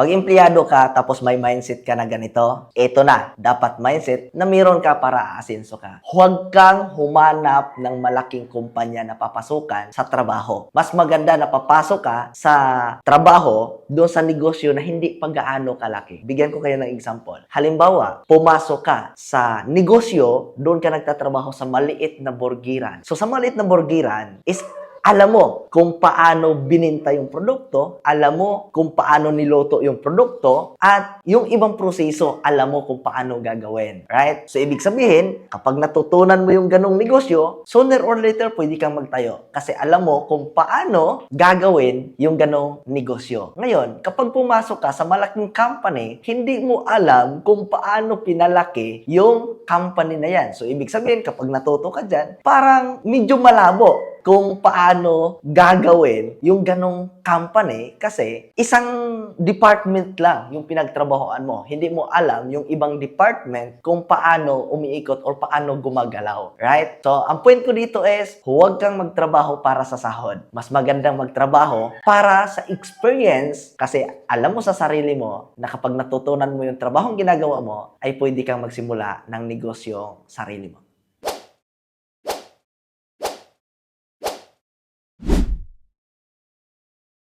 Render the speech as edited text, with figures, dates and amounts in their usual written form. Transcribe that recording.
Pag empleyado ka tapos may mindset ka na ganito, eto na, dapat mindset na meron ka para aasenso ka. Huwag kang humanap ng malaking kumpanya na papasukan sa trabaho. Mas maganda na papasok ka sa trabaho doon sa negosyo na hindi pa gaano kalaki. Bigyan ko kayo ng example. Halimbawa, pumasok ka sa negosyo, doon ka nagtatrabaho sa maliit na burgiran. So sa maliit na burgiran is alam mo kung paano bininta yung produkto, alam mo kung paano niloto yung produkto, at yung ibang proseso, alam mo kung paano gagawin. Right? So, ibig sabihin, kapag natutunan mo yung ganong negosyo, sooner or later, pwede kang magtayo. Kasi alam mo kung paano gagawin yung ganong negosyo. Ngayon, kapag pumasok ka sa malaking company, hindi mo alam kung paano pinalaki yung company na yan. So, ibig sabihin, kapag natuto ka dyan, parang medyo malabo kung paano gagawin yung ganong company kasi isang department lang yung pinagtrabahoan mo. Hindi mo alam yung ibang department kung paano umiikot or paano gumagalaw. Right? So, ang point ko dito is huwag kang magtrabaho para sa sahod. Mas magandang magtrabaho para sa experience kasi alam mo sa sarili mo na kapag natutunan mo yung trabahong ginagawa mo ay pwede kang magsimula ng negosyo sarili mo.